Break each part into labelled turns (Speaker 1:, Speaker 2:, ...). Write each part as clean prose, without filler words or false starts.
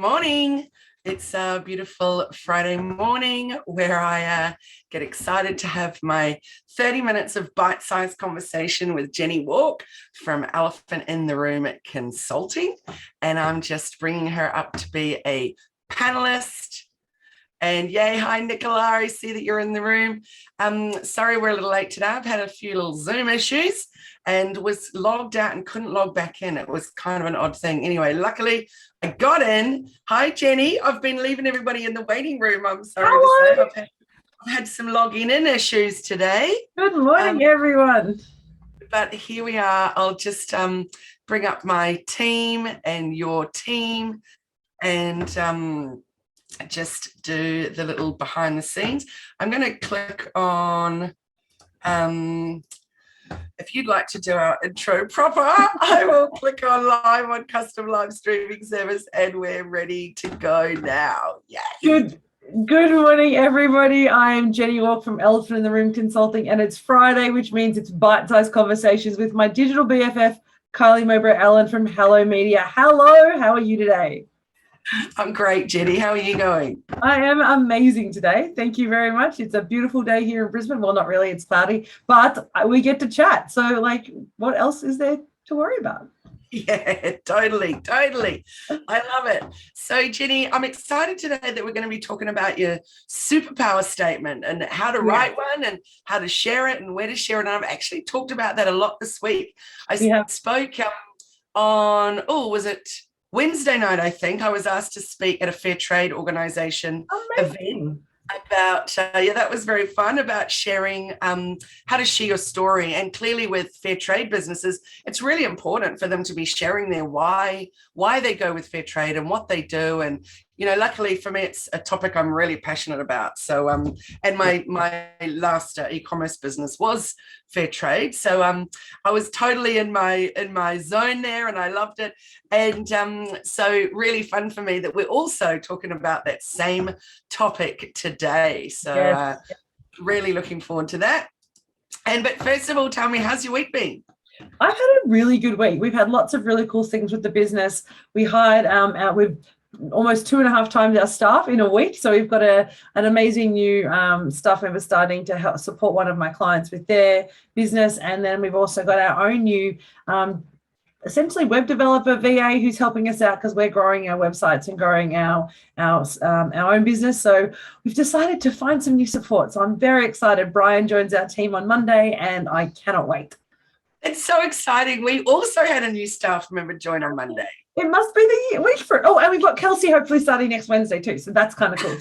Speaker 1: morning. It's a beautiful Friday morning where I get excited to have my 30 minutes of bite-sized conversation with Jenni Walke from Elephant in the Room Consulting. And I'm just bringing her up to be a panelist. And yay, hi Nicola, I see that you're in the room. Sorry we're a little late today. I've had a few little Zoom issues and was logged out and couldn't log back in. It was kind of an odd thing. Anyway, luckily I got in. Hi Jenni, I've been leaving everybody in the waiting room. I'm sorry to say I've had some logging in issues today.
Speaker 2: Good morning, everyone.
Speaker 1: But here we are. I'll just bring up my team and your team and just do the little behind the scenes. I'm going to click on, if you'd like to do our intro proper, I will click on live on custom live streaming service and we're ready to go now. Yay.
Speaker 2: Good morning, everybody. I'm Jenni Walke from Elephant in the Room Consulting, and it's Friday, which means it's bite-sized conversations with my digital BFF, Kylie Mowbray-Allen from Hello Media. Hello, how are you today?
Speaker 1: I'm great, Jenni. How are you going?
Speaker 2: I am amazing today. Thank you very much. It's a beautiful day here in Brisbane. Well, not really, it's cloudy, but we get to chat. So, what else is there to worry about?
Speaker 1: Yeah, totally. I love it. So, Jenni, I'm excited today that we're going to be talking about your superpower statement and how to write one and how to share it and where to share it. And I've actually talked about that a lot this week. I spoke on, was it Wednesday night, I think. I was asked to speak at a fair trade organization event about, that was very fun, about sharing how to share your story. And clearly with fair trade businesses, it's really important for them to be sharing their why they go with fair trade and what they do. And, luckily for me, it's a topic I'm really passionate about. So, and my last e-commerce business was fair trade. So I was totally in my zone there and I loved it. And so really fun for me that we're also talking about that same topic today. So really looking forward to that. But first of all, tell me, how's your week been?
Speaker 2: I've had a really good week. We've had lots of really cool things with the business. We hired we've almost 2.5 times our staff in a week. So we've got an amazing new staff member starting to help support one of my clients with their business. And then we've also got our own new essentially web developer VA who's helping us out because we're growing our websites and growing our own business. So we've decided to find some new support. So I'm very excited. Brian joins our team on Monday and I cannot wait.
Speaker 1: It's so exciting. We also had a new staff member join on Monday.
Speaker 2: It must be the week for it. Oh, and we've got Kelsey hopefully starting next Wednesday too. So that's kind of cool.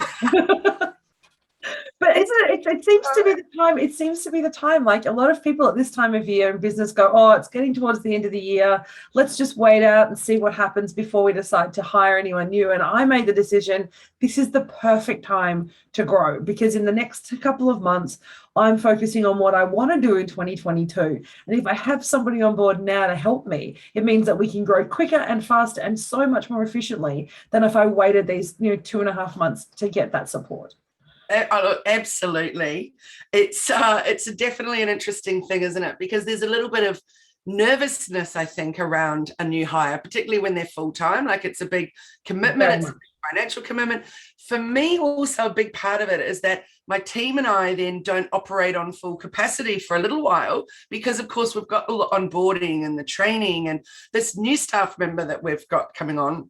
Speaker 2: But it seems to be the time. It seems to be the time. Like a lot of people at this time of year in business go, oh, it's getting towards the end of the year. Let's just wait out and see what happens before we decide to hire anyone new. And I made the decision, this is the perfect time to grow because in the next couple of months, I'm focusing on what I want to do in 2022. And if I have somebody on board now to help me, it means that we can grow quicker and faster and so much more efficiently than if I waited these 2.5 months to get that support.
Speaker 1: Absolutely. It's definitely an interesting thing, isn't it? Because there's a little bit of nervousness, I think, around a new hire, particularly when they're full-time. Like it's a big commitment, it's a big financial commitment. For me, also a big part of it is that my team and I then don't operate on full capacity for a little while because, of course, we've got all the onboarding and the training and this new staff member that we've got coming on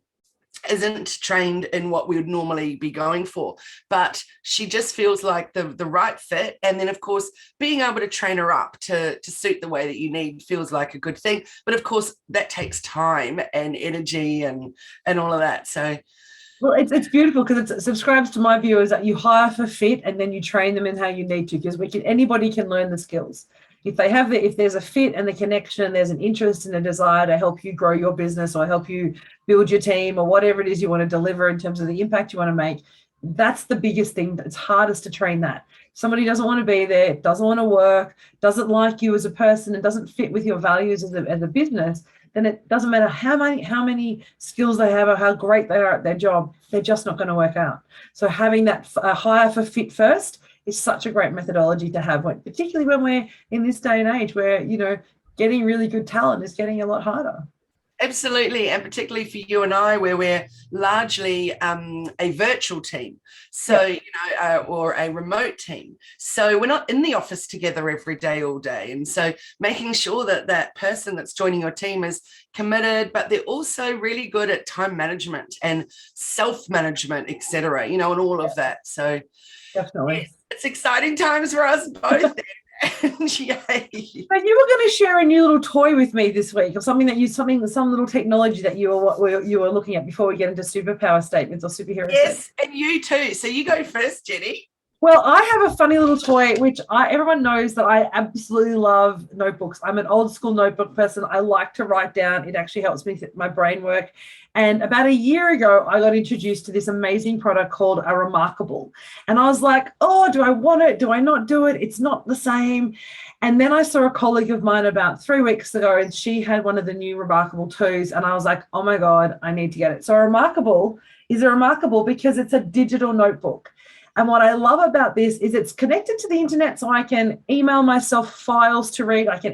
Speaker 1: isn't trained in what we would normally be going for, but she just feels like the right fit. And then, of course, being able to train her up to suit the way that you need feels like a good thing. But of course, that takes time and energy and all of that. So,
Speaker 2: well, it's beautiful because it subscribes to my view is that you hire for fit and then you train them in how you need to because anybody can learn the skills. If there's a fit and the connection and there's an interest and a desire to help you grow your business or help you build your team or whatever it is you want to deliver in terms of the impact you want to make, that's the biggest thing. It's hardest to train that. Somebody doesn't want to be there, doesn't want to work, doesn't like you as a person and doesn't fit with your values as a business, then it doesn't matter how many skills they have or how great they are at their job, they're just not going to work out. So having that hire for fit first is such a great methodology to have, particularly when we're in this day and age where, getting really good talent is getting a lot harder.
Speaker 1: Absolutely, and particularly for you and I, where we're largely a virtual team, so or a remote team. So we're not in the office together every day, all day, and so making sure that that person that's joining your team is committed, but they're also really good at time management and self-management, etc. And all of that. So
Speaker 2: Definitely.
Speaker 1: yes, it's exciting times for us both. Yay.
Speaker 2: But you were going to share a new little toy with me this week, or some little technology that you were looking at before we get into superpower statements or superhero statements.
Speaker 1: Yes, and you too. So you go first, Jenni.
Speaker 2: Well, I have a funny little toy, which everyone knows that I absolutely love notebooks. I'm an old school notebook person. I like to write down. It actually helps me my brain work. And about a year ago, I got introduced to this amazing product called a Remarkable. And I was like, oh, do I want it? Do I not do it? It's not the same. And then I saw a colleague of mine about 3 weeks ago, and she had one of the new Remarkable 2s. And I was like, oh my God, I need to get it. So Remarkable is a Remarkable because it's a digital notebook. And what I love about this is it's connected to the internet, so I can email myself files to read. I can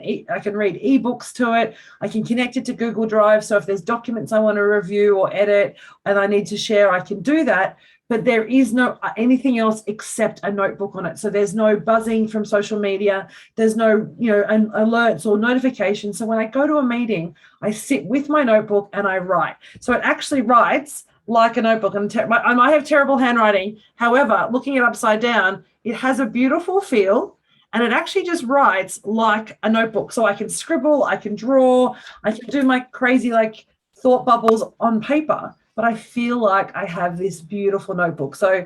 Speaker 2: read ebooks to it. I can connect it to Google Drive. So if there's documents I want to review or edit and I need to share, I can do that. But there is no anything else except a notebook on it. So there's no buzzing from social media. There's no alerts or notifications. So when I go to a meeting, I sit with my notebook and I write. So it actually writes like a notebook. I might have terrible handwriting. However, looking it upside down, it has a beautiful feel, and it actually just writes like a notebook. So I can scribble, I can draw, I can do my crazy thought bubbles on paper, but I feel like I have this beautiful notebook. So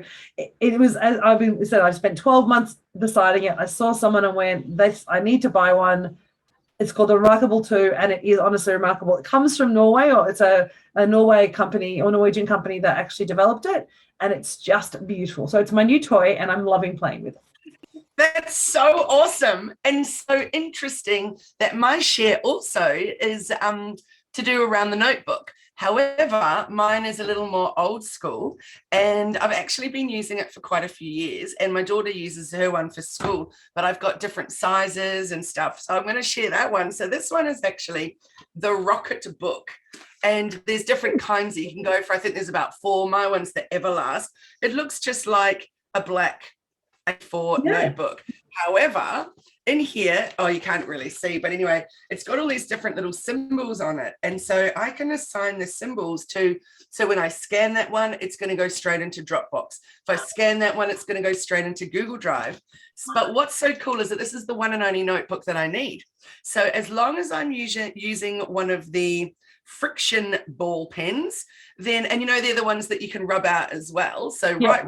Speaker 2: it was, as I've spent 12 months deciding it. I saw someone and went, I need to buy one. It's called a Remarkable 2, and it is honestly remarkable. It comes from Norway, or it's a Norway company or Norwegian company that actually developed it, and it's just beautiful. So it's my new toy, and I'm loving playing with it.
Speaker 1: That's so awesome and so interesting that my share also is to do around the notebook. However, mine is a little more old school, and I've actually been using it for quite a few years, and my daughter uses her one for school, but I've got different sizes and stuff. So I'm going to share that one. So this one is actually the Rocket Book, and there's different kinds that you can go for. I think there's about 4. My one's the Everlast. It looks just like a black A4 notebook. However, in here, you can't really see, but anyway, it's got all these different little symbols on it. And so I can assign the symbols to, so when I scan that one, it's going to go straight into Dropbox. If I scan that one, it's going to go straight into Google Drive. But what's so cool is that this is the one and only notebook that I need. So as long as I'm using one of the friction ball pens, then, and they're the ones that you can rub out as well. So write,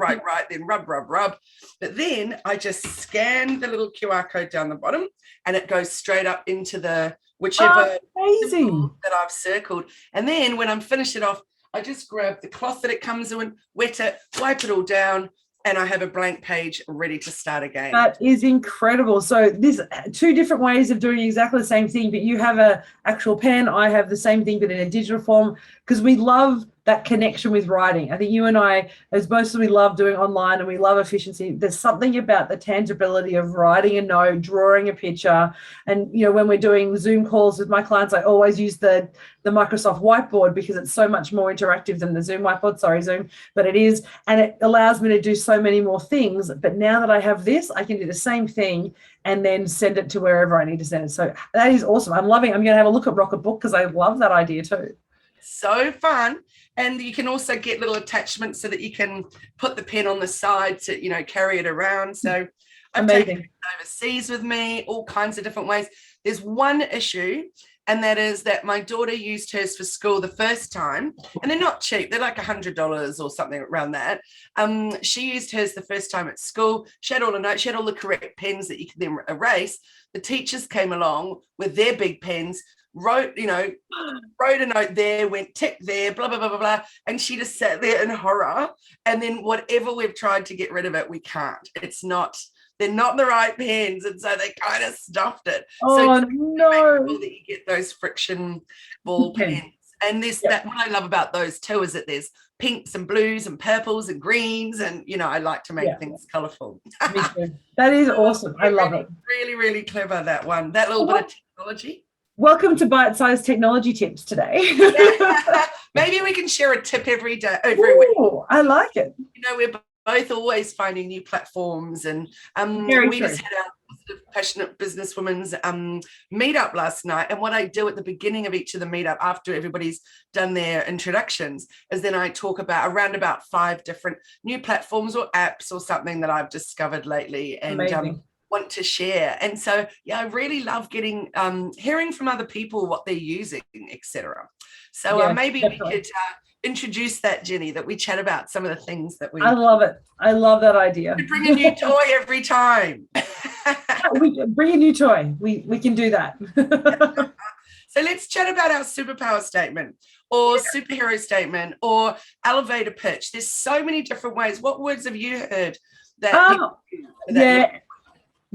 Speaker 1: then rub. But then I just scan the little QR code down the bottom, and it goes straight up into the whichever that I've circled. And then when I'm finished it off, I just grab the cloth that it comes in, wet it, wipe it all down, and I have a blank page ready to start again.
Speaker 2: That is incredible. So there's 2 different ways of doing exactly the same thing, but you have an actual pen. I have the same thing, but in a digital form, because we love that connection with writing. I think you and I, as most of we love doing online and we love efficiency, there's something about the tangibility of writing a note, drawing a picture. And, when we're doing Zoom calls with my clients, I always use the Microsoft whiteboard because it's so much more interactive than the Zoom whiteboard. Sorry, Zoom, but it is. And it allows me to do so many more things. But now that I have this, I can do the same thing and then send it to wherever I need to send it. So that is awesome. I'm going to have a look at Rocket Book because I love that idea too.
Speaker 1: So fun. And you can also get little attachments so that you can put the pen on the side to, carry it around. So I'm taking it overseas with me, all kinds of different ways. There's one issue, and that is that my daughter used hers for school the first time, and they're not cheap. They're like $100 or something around that. She used hers the first time at school. She had all the notes. She had all the correct pens that you could then erase. The teachers came along with their big pens, wrote a note there, went tick there, blah, blah, blah, blah, blah. And she just sat there in horror. And then whatever we've tried to get rid of it, we can't. They're not the right pens. And so they kind of stuffed it.
Speaker 2: Oh,
Speaker 1: so
Speaker 2: no.
Speaker 1: That you get those friction ball pens. And that what I love about those too is that there's pinks and blues and purples and greens, and I like to make things colorful.
Speaker 2: That is awesome. I love it.
Speaker 1: Really, really clever, that one. That little bit of technology.
Speaker 2: Welcome to bite-sized technology tips today.
Speaker 1: Maybe we can share a tip every day, every week.
Speaker 2: I like it.
Speaker 1: We're both always finding new platforms, and we just had our Passionate Businesswomen's meetup last night. And what I do at the beginning of each of the meetup, after everybody's done their introductions, is then I talk about around about 5 different new platforms or apps or something that I've discovered lately and want to share. And so, yeah, I really love getting hearing from other people what they're using, etc. So maybe definitely. We could introduce that, Jenni, that we chat about some of the things that we.
Speaker 2: I love it. I love that idea.
Speaker 1: We bring a new toy every time.
Speaker 2: We bring a new toy. We can do that.
Speaker 1: So let's chat about our superpower statement or superhero statement or elevator pitch. There's so many different ways. What words have you heard that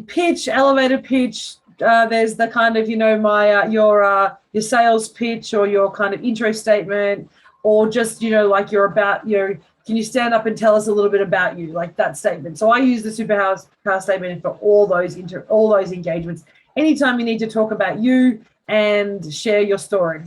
Speaker 1: pitch, elevator pitch. There's the kind of, my your sales pitch or your kind of intro statement, or just, like you're about, can you stand up and tell us a little bit about you, like that statement. So I use the superpower statement for all those engagements. Anytime you need to talk about you and share your story,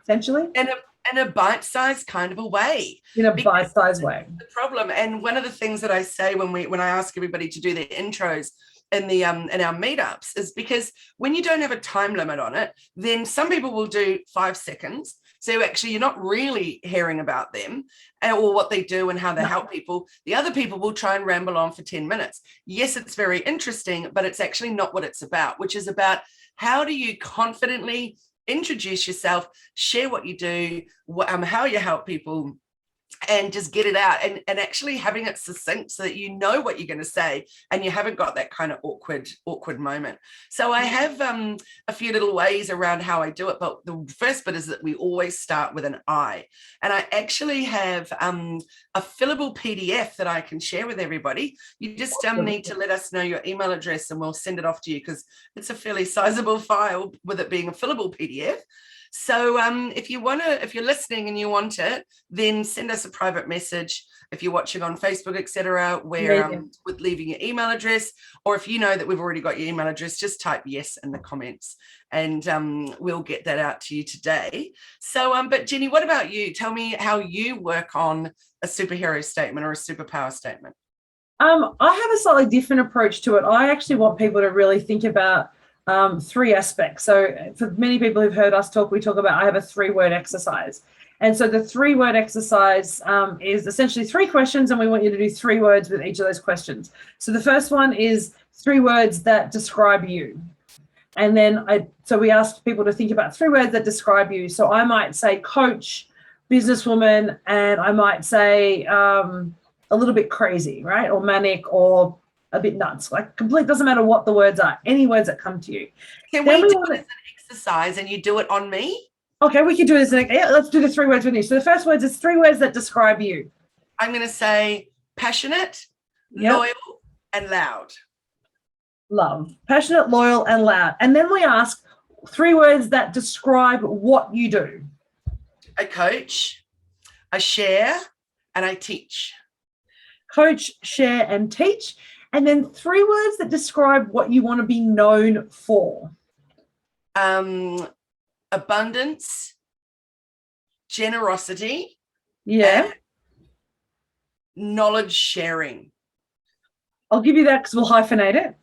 Speaker 1: essentially. In a bite-sized kind of a way.
Speaker 2: In a bite-sized way.
Speaker 1: The problem, and one of the things that I say when I ask everybody to do their intros in our meetups, is because when you don't have a time limit on it, then some people will do 5 seconds. So actually you're not really hearing about them or what they do and how they help people. The other people will try and ramble on for 10 minutes. Yes, it's very interesting, but it's actually not what it's about, which is about how do you confidently introduce yourself, share what you do, how you help people, and just get it out and actually having it succinct so that you know what you're going to say and you haven't got that kind of awkward moment. So I have a few little ways around how I do it, but the first bit is that we always start with an I. And I actually have a fillable PDF that I can share with everybody. You just need to let us know your email address and we'll send it off to you, because it's a fairly sizable file with it being a fillable PDF. So if you're listening and you want it, then send us a private message. If you're watching on Facebook, etc., where with leaving your email address, or if you know that we've already got your email address, just type yes in the comments, and we'll get that out to you today. So, but Jenni, what about you? Tell me how you work on a superhero statement or a superpower statement.
Speaker 2: I have a slightly different approach to it. I actually want people to really think about 3 aspects. So for many people who've heard us talk, I have a 3-word exercise. And so the 3-word exercise is essentially 3 questions, and we want you to do 3 words with each of those questions. So the first one is 3 words that describe you. And then we ask people to think about 3 words that describe you. So I might say coach, businesswoman, and I might say a little bit crazy, right? Or manic, or a bit nuts. Like doesn't matter what the words are, any words that come to you.
Speaker 1: Can we do it as an exercise and you do it on me?
Speaker 2: Okay, we can do this. Let's do the 3 words with you. So the first words is 3 words that describe you.
Speaker 1: I'm going to say passionate, loyal, and loud.
Speaker 2: Love. Passionate, loyal, and loud. And then we ask 3 words that describe what you do.
Speaker 1: I coach, I share, and I teach.
Speaker 2: Coach, share, and teach. And then 3 words that describe what you want to be known for.
Speaker 1: Abundance, generosity, knowledge sharing.
Speaker 2: I'll give you that because we'll hyphenate it.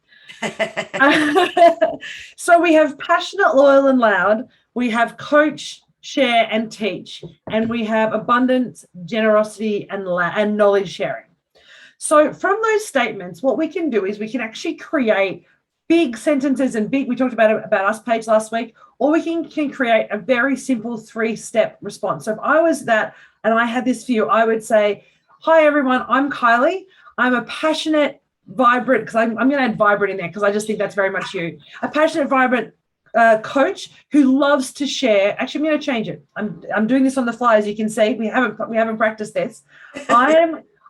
Speaker 2: So we have passionate, loyal, and loud. We have coach, share, and teach. And we have abundance, generosity, and knowledge sharing. So from those statements, what we can do is we can actually create big sentences and we talked about us page last week, or we can create a very simple 3-step response. So if I was that and I had this for you, I would say, hi, everyone, I'm Kylie. I'm a passionate, vibrant, because I'm going to add vibrant in there because I just think that's very much you. A passionate, vibrant coach who loves to share. Actually, I'm going to change it. I'm doing this on the fly, as you can see. We haven't practiced this.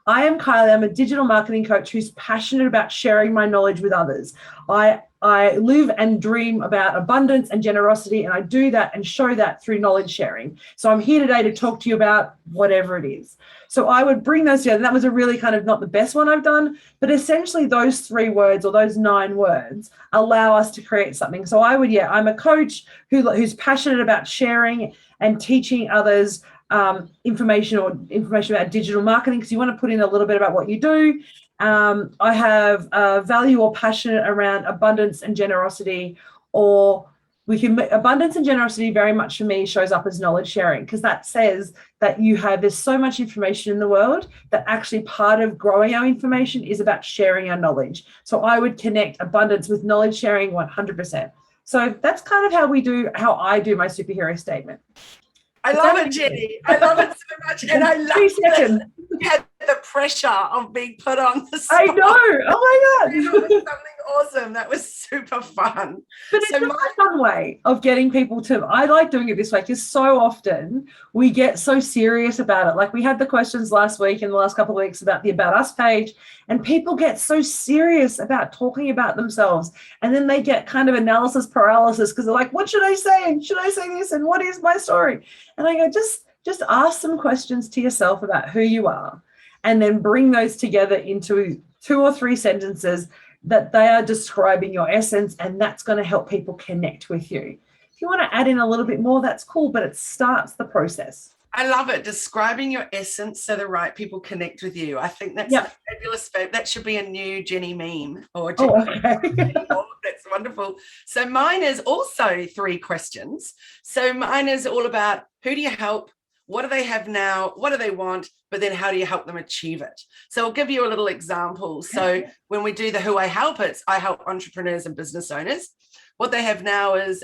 Speaker 2: I am Kylie. I'm a digital marketing coach who's passionate about sharing my knowledge with others. I live and dream about abundance and generosity, and I do that and show that through knowledge sharing. So I'm here today to talk to you about whatever it is. So I would bring those together. That was a really kind of not the best one I've done, but essentially those 3 words or those 9 words allow us to create something. So I'm a coach who's passionate about sharing and teaching others information about digital marketing, because you want to put in a little bit about what you do. I have value or passion around abundance and generosity, or abundance and generosity very much for me shows up as knowledge sharing, because that says that there's so much information in the world that actually part of growing our information is about sharing our knowledge. So I would connect abundance with knowledge sharing 100%. So that's kind of how I do my superhero statement.
Speaker 1: I love it, Jenni. I love it so much. And I love that you had the pressure of being put on the spot.
Speaker 2: I know. Oh my God.
Speaker 1: That was something awesome. That was super fun.
Speaker 2: But it's a fun way of getting people to, I like doing it this way, because so often we get so serious about it. Like we had the questions last week and the last couple of weeks about the About Us page, and people get so serious about talking about themselves. And then they get kind of analysis paralysis, because they're like, what should I say? And should I say this? And what is my story? And I go, just ask some questions to yourself about who you are, and then bring those together into 2 or 3 sentences that they are describing your essence, and that's going to help people connect with you. If you want to add in a little bit more, that's cool, but it starts the process.
Speaker 1: I love it. Describing your essence so the right people connect with you. I think that's a fabulous. That should be a new Jenni meme. That's wonderful. So mine is also 3 questions. So mine is all about, who do you help? What do they have now? What do they want? But then how do you help them achieve it? So I'll give you a little example. So when we do the who I help, I help entrepreneurs and business owners. What they have now is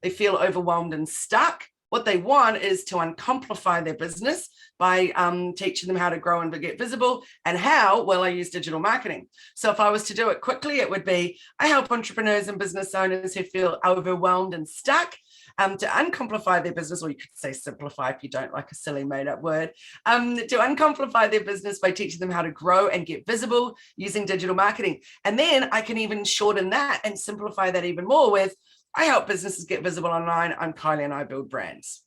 Speaker 1: they feel overwhelmed and stuck. What they want is to uncomplify their business by teaching them how to grow and get visible. And how? Well, I use digital marketing. So if I was to do it quickly, it would be, I help entrepreneurs and business owners who feel overwhelmed and stuck to uncomplify their business, or you could say simplify if you don't like a silly made-up word, to uncomplify their business by teaching them how to grow and get visible using digital marketing. And then I can even shorten that and simplify that even more with, I help businesses get visible online. I'm Kylie and I build brands.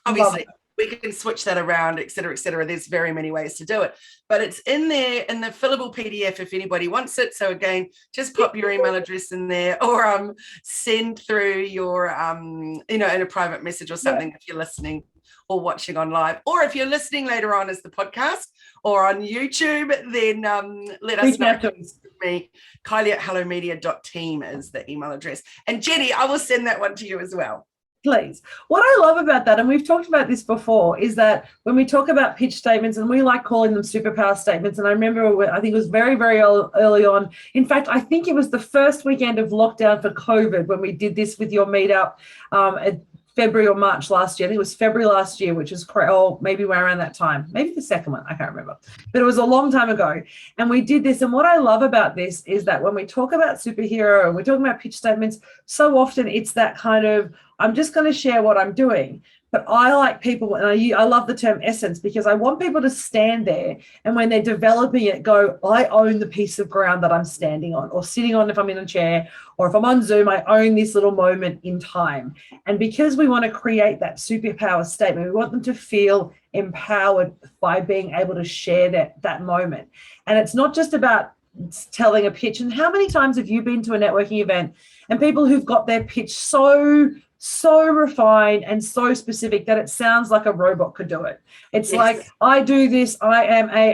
Speaker 1: Obviously, we can switch that around, et cetera, et cetera. There's very many ways to do it, but it's in there in the fillable PDF if anybody wants it. So again, just pop your email address in there, or send through your, in a private message or something if you're listening or watching on live, or if you're listening later on as the podcast or on YouTube, then let us know. Me, Kylie@hellomedia.team is the email address. And Jenni, I will send that one to you as well.
Speaker 2: Please. What I love about that, and we've talked about this before, is that when we talk about pitch statements, and we like calling them superpower statements, and I remember, I think it was very, very early on. In fact, I think it was the first weekend of lockdown for COVID when we did this with your meetup at February or March last year. I think it was February last year, which is or maybe around that time, maybe the second one, I can't remember, but it was a long time ago. And we did this. And what I love about this is that when we talk about superhero and we're talking about pitch statements, so often it's that kind of, I'm just going to share what I'm doing. But I like people, and I love the term essence, because I want people to stand there, and when they're developing it, go, I own the piece of ground that I'm standing on or sitting on if I'm in a chair, or if I'm on Zoom, I own this little moment in time. And because we want to create that superpower statement, we want them to feel empowered by being able to share that moment. And it's not just about telling a pitch. And how many times have you been to a networking event and people who've got their pitch so refined and so specific that it sounds like a robot could do it? It's like, I do this, I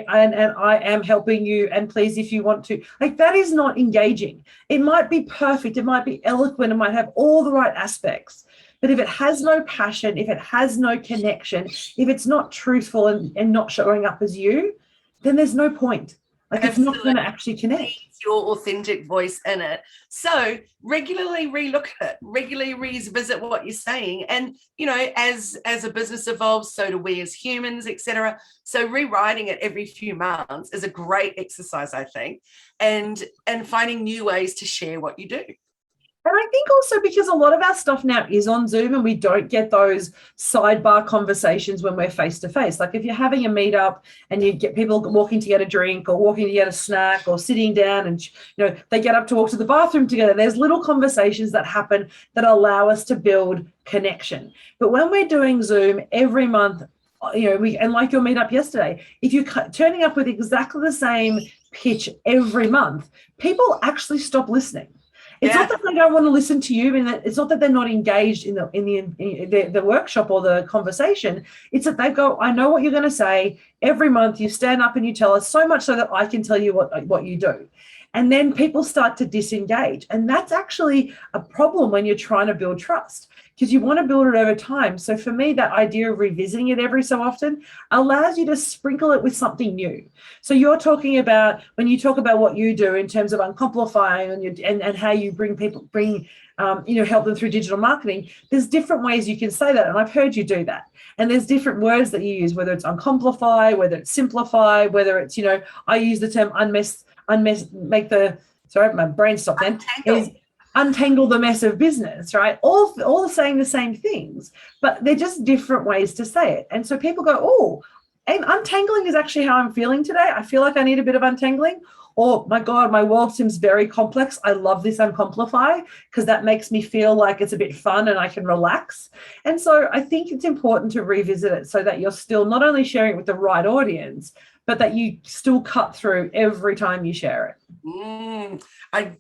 Speaker 2: am helping you, and please, if you want to. Like, that is not engaging. It might be perfect, it might be eloquent, it might have all the right aspects, but if it has no passion, if it has no connection, if it's not truthful and not showing up as you, then there's no point. Like, it's not going to actually connect.
Speaker 1: Your authentic voice in it. So regularly relook at it, regularly revisit what you're saying. And, as a business evolves, so do we as humans, etc. So rewriting it every few months is a great exercise, I think, and finding new ways to share what you do.
Speaker 2: And I think also because a lot of our stuff now is on Zoom and we don't get those sidebar conversations when we're face to face. Like if you're having a meetup and you get people walking to get a drink or walking to get a snack or sitting down and, they get up to walk to the bathroom together. There's little conversations that happen that allow us to build connection. But when we're doing Zoom every month, and like your meetup yesterday, if you're turning up with exactly the same pitch every month, people actually stop listening. It's not that they don't want to listen to you, and it's not that they're not engaged in the workshop or the conversation. It's that they go, I know what you're going to say. Every month you stand up and you tell us, so much so that I can tell you what you do. And then people start to disengage. And that's actually a problem when you're trying to build trust, because you want to build it over time. So for me, that idea of revisiting it every so often allows you to sprinkle it with something new. So you're talking about, when you talk about what you do in terms of uncomplifying and how you help them through digital marketing, there's different ways you can say that. And I've heard you do that. And there's different words that you use, whether it's uncomplify, whether it's simplify, whether it's, I use the term my brain stopped then, is untangle the mess of business, right? All saying the same things, but they're just different ways to say it. And so people go, oh, and untangling is actually how I'm feeling today. I feel like I need a bit of untangling. Or, my God, my world seems very complex. I love this uncomplify because that makes me feel like it's a bit fun and I can relax. And so I think it's important to revisit it so that you're still not only sharing it with the right audience, but that you still cut through every time you share it.
Speaker 1: I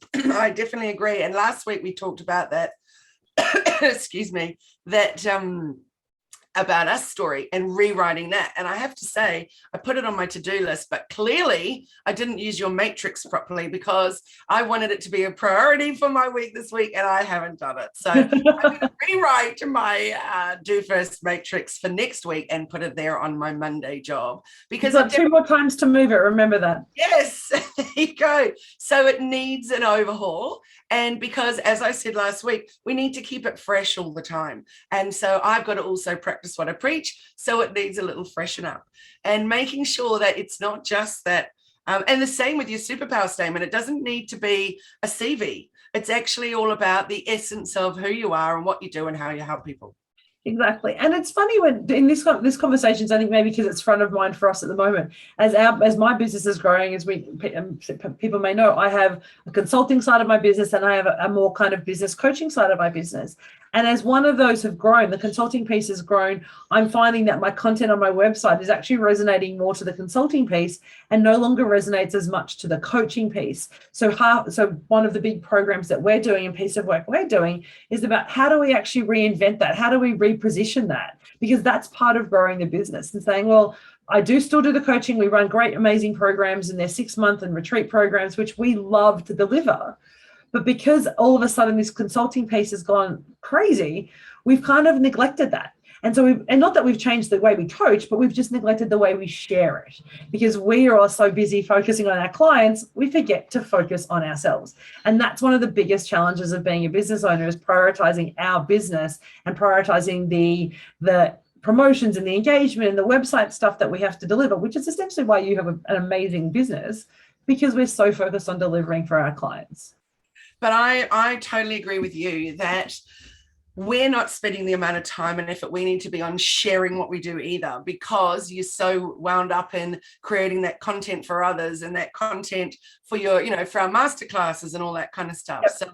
Speaker 1: definitely agree. And last week we talked about that, excuse me, that about us story and rewriting that. And I have to say, I put it on my to-do list, but clearly I didn't use your matrix properly because I wanted it to be a priority for my week this week and I haven't done it. So I'm going to rewrite my do first matrix for next week and put it there on my Monday job. Because
Speaker 2: I've got 2 more times to move it. Remember that.
Speaker 1: Yes, there you go. So it needs an overhaul. And because, as I said last week, we need to keep it fresh all the time. And so I've got to also practice what I preach. So it needs a little freshen up and making sure that it's not just that. And the same with your superpower statement. It doesn't need to be a CV. It's actually all about the essence of who you are and what you do and how you help people.
Speaker 2: Exactly. And it's funny when in this conversations, I think maybe because it's front of mind for us at the moment, as my business is growing, as people may know, I have a consulting side of my business and I have a more kind of business coaching side of my business. And as one of those have grown, the consulting piece has grown, I'm finding that my content on my website is actually resonating more to the consulting piece and no longer resonates as much to the coaching piece. So one of the big programs that we're doing and piece of work we're doing is about how do we actually reinvent that? How do we reposition that? Because that's part of growing the business and saying, well, I do still do the coaching. We run great, amazing programs and they're 6-month and retreat programs, which we love to deliver. But because all of a sudden this consulting piece has gone crazy, we've kind of neglected that. And so not that we've changed the way we coach, but we've just neglected the way we share it. Because we are all so busy focusing on our clients, we forget to focus on ourselves. And that's one of the biggest challenges of being a business owner, is prioritizing our business and prioritizing the promotions and the engagement and the website stuff that we have to deliver, which is essentially why you have an amazing business, because we're so focused on delivering for our clients.
Speaker 1: But I totally agree with you that we're not spending the amount of time and effort we need to be on sharing what we do either, because you're so wound up in creating that content for others and that content for your, for our masterclasses and all that kind of stuff. Yep. So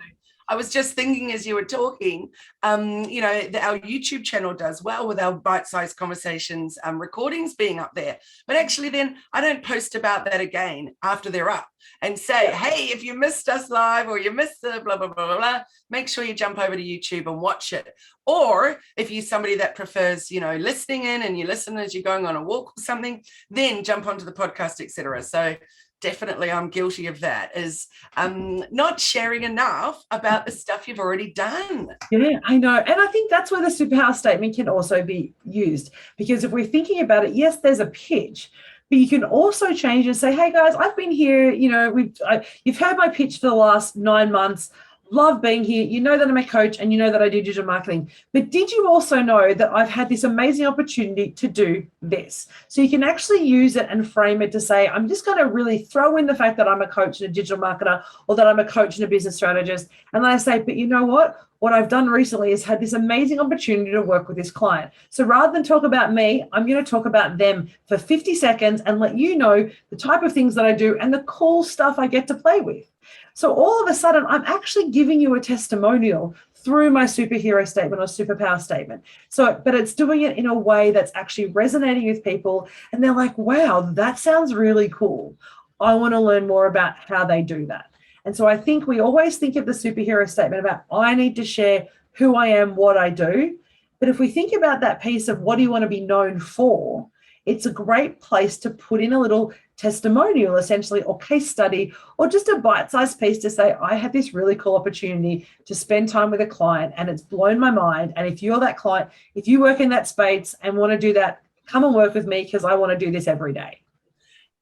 Speaker 1: I was just thinking as you were talking, our YouTube channel does well with our bite-sized conversations, recordings being up there. But actually then I don't post about that again after they're up and say, hey, if you missed us live or you missed the blah, blah, blah, blah, blah, make sure you jump over to YouTube and watch it. Or if you're somebody that prefers, listening in and you listen as you're going on a walk or something, then jump onto the podcast, etc. So definitely I'm guilty of that, is not sharing enough about the stuff you've already done.
Speaker 2: Yeah, I know. And I think that's where the superpower statement can also be used, because if we're thinking about it, yes, there's a pitch, but you can also change and say, hey guys, I've been here, you've heard my pitch for the last 9 months. love being here. You know that I'm a coach and you know that I do digital marketing. But did you also know that I've had this amazing opportunity to do this? So you can actually use it and frame it to say, I'm just going to really throw in the fact that I'm a coach and a digital marketer, or that I'm a coach and a business strategist. And then I say, but you know what? What I've done recently is had this amazing opportunity to work with this client. So rather than talk about me, I'm going to talk about them for 50 seconds and let you know the type of things that I do and the cool stuff I get to play with. So all of a sudden, I'm actually giving you a testimonial through my superhero statement or superpower statement. So, but it's doing it in a way that's actually resonating with people. And they're like, wow, that sounds really cool. I want to learn more about how they do that. And so I think we always think of the superhero statement about, I need to share who I am, what I do. But if we think about that piece of what do you want to be known for, it's a great place to put in a little testimonial, essentially, or case study, or just a bite-sized piece to say, I had this really cool opportunity to spend time with a client and it's blown my mind. And if you're that client, if you work in that space and want to do that, come and work with me because I want to do this every day.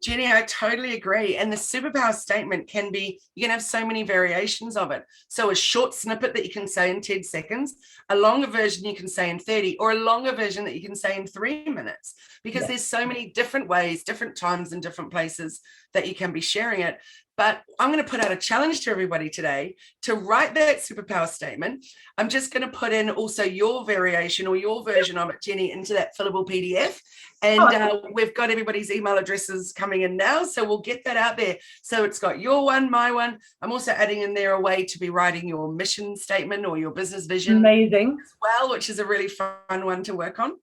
Speaker 1: Jenni, I totally agree. And the superpower statement can be, you can have so many variations of it. So a short snippet that you can say in 10 seconds, a longer version you can say in 30, or a longer version that you can say in 3 minutes, because there's so many different ways, different times and different places that you can be sharing it. But I'm going to put out a challenge to everybody today to write that superpower statement. I'm just going to put in also your variation or your version of it, Jenni, into that fillable PDF. And we've got everybody's email addresses coming in now. So we'll get that out there. So it's got your one, my one. I'm also adding in there a way to be writing your mission statement or your business vision.
Speaker 2: Amazing.
Speaker 1: As well, which is a really fun one to work on.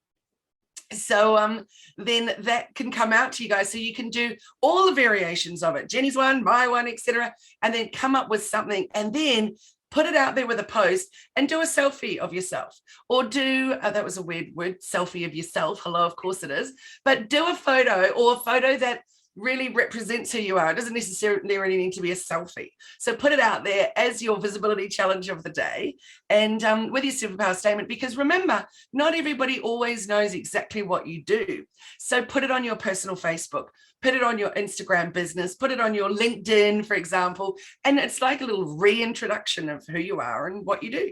Speaker 1: So then that can come out to you guys. So you can do all the variations of it, Jenni's one, my one, etc., and then come up with something and then put it out there with a post and do a selfie of yourself, or do, that was a weird word, selfie of yourself. Hello, of course it is. But do a photo, or a photo that really represents who you are. It doesn't necessarily need to be a selfie. So put it out there as your visibility challenge of the day, and with your superpower statement, because remember, not everybody always knows exactly what you do. So put it on your personal Facebook, put it on your Instagram business, put it on your LinkedIn, for example, and it's like a little reintroduction of who you are and what you do.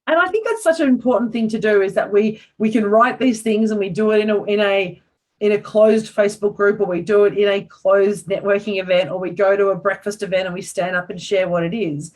Speaker 2: And I think that's such an important thing to do, is that we can write these things and we do it in a closed Facebook group, or we do it in a closed networking event, or we go to a breakfast event and we stand up and share what it is.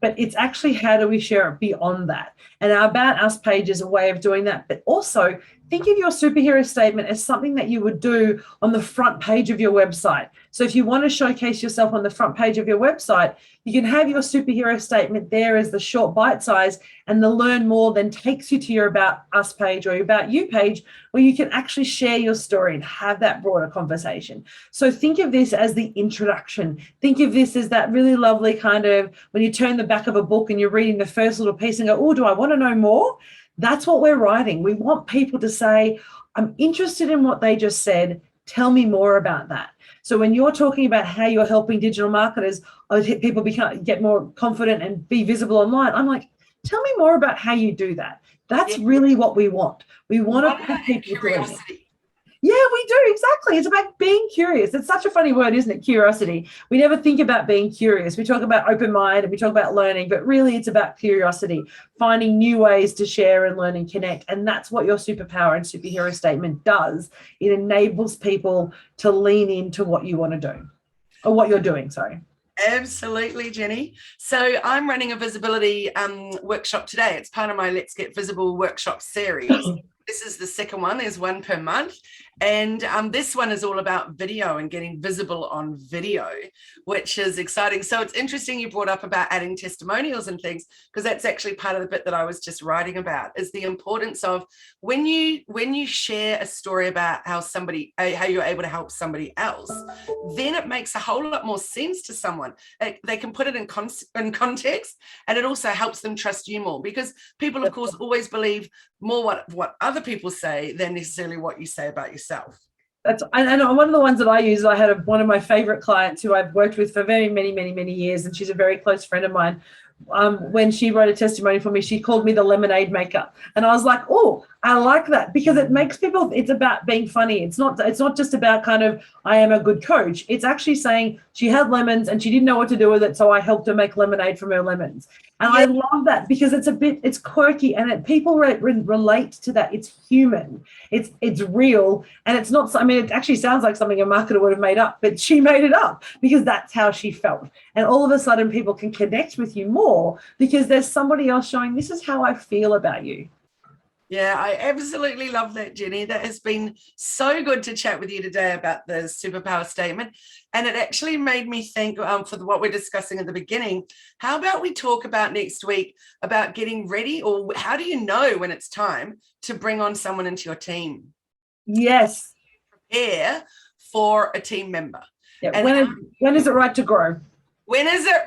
Speaker 2: But it's actually, how do we share it beyond that? And our About Us page is a way of doing that. But also think of your superhero statement as something that you would do on the front page of your website. So if you want to showcase yourself on the front page of your website, you can have your superhero statement there as the short bite size, and the learn more then takes you to your About Us page or your About You page, where you can actually share your story and have that broader conversation. So think of this as the introduction. Think of this as that really lovely kind of, when you turn the back of a book and you're reading the first little piece and go, oh, do I want to know more? That's what we're writing. We want people to say, I'm interested in what they just said. Tell me more about that. So when you're talking about how you're helping digital marketers, people get more confident and be visible online, I'm like, tell me more about how you do that. That's really what we want. We want to put people curiosity. Yeah, we do. Exactly. It's about being curious. It's such a funny word, isn't it? Curiosity. We never think about being curious. We talk about open mind and we talk about learning, but really it's about curiosity, finding new ways to share and learn and connect. And that's what your superpower and superhero statement does. It enables people to lean into what you want to do, or what you're doing, sorry.
Speaker 1: Absolutely, Jenni. So I'm running a visibility workshop today. It's part of my Let's Get Visible workshop series. This is the second one. There's one per month. And this one is all about video and getting visible on video, which is exciting. So it's interesting you brought up about adding testimonials and things, because that's actually part of the bit that I was just writing about, is the importance of when you share a story about how you're able to help somebody else, then it makes a whole lot more sense to someone. They can put it in context, and it also helps them trust you more, because people, of course, always believe more what other people say than necessarily what you say about yourself.
Speaker 2: And one of the ones that I use, I had one of my favorite clients who I've worked with for very many years, and she's a very close friend of mine. when she wrote a testimony for me, she called me the lemonade maker. And I was like, oh, I like that, because it makes people, it's about being funny. It's not just about kind of, I am a good coach. It's actually saying she had lemons and she didn't know what to do with it, so I helped her make lemonade from her lemons. And I love that, because it's quirky, and people relate to that. It's human, it's real, and it's not, I mean, it actually sounds like something a marketer would have made up, but she made it up because that's how she felt. And all of a sudden people can connect with you more because there's somebody else showing, this is how I feel about you.
Speaker 1: Yeah, I absolutely love that, Jenni. That has been so good to chat with you today about the superpower statement. And it actually made me think, for what we're discussing at the beginning, how about we talk about next week about getting ready, or how do you know when it's time to bring on someone into your team?
Speaker 2: Yes.
Speaker 1: Prepare for a team member.
Speaker 2: Yeah. And when is it right to grow?
Speaker 1: When is it?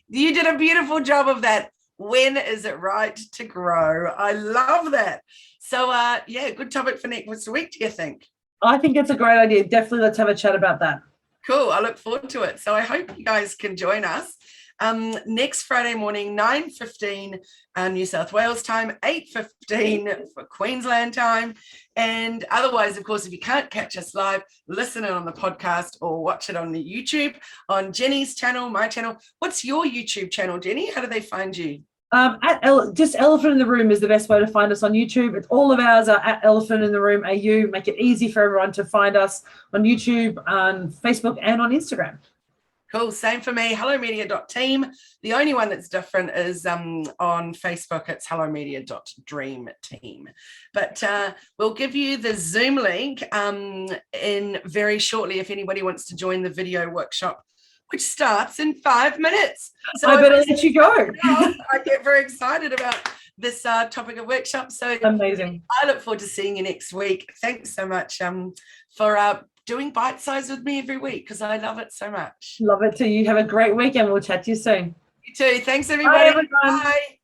Speaker 1: You did a beautiful job of that. When is it right to grow? I love that. So, yeah, good topic for next week, do you think?
Speaker 2: I think it's a great idea. Definitely, let's have a chat about that.
Speaker 1: Cool. I look forward to it. So I hope you guys can join us next Friday morning, 9:15 New South Wales time, 8:15 for Queensland time. And otherwise, of course, if you can't catch us live, listen in on the podcast or watch it on the YouTube, on Jenni's channel, my channel. What's your YouTube channel, Jenni? How do they find you?
Speaker 2: Just Elephant in the Room is the best way to find us on YouTube. It's all of ours are at Elephant in the Room AU. Make it easy for everyone to find us on YouTube, on Facebook, and on Instagram.
Speaker 1: Cool. Same for me. hellomedia.team. The only one that's different is on Facebook. It's hellomedia.dreamteam. But we'll give you the Zoom link in very shortly if anybody wants to join the video workshop, which starts in 5 minutes. So
Speaker 2: I better let you go.
Speaker 1: I get very excited about this topic of workshop. So
Speaker 2: amazing.
Speaker 1: I look forward to seeing you next week. Thanks so much for doing bite size with me every week, because I love it so much.
Speaker 2: Love it too. You have a great weekend. We'll chat to you soon.
Speaker 1: You too. Thanks, everybody.
Speaker 2: Bye, everyone.
Speaker 1: Bye.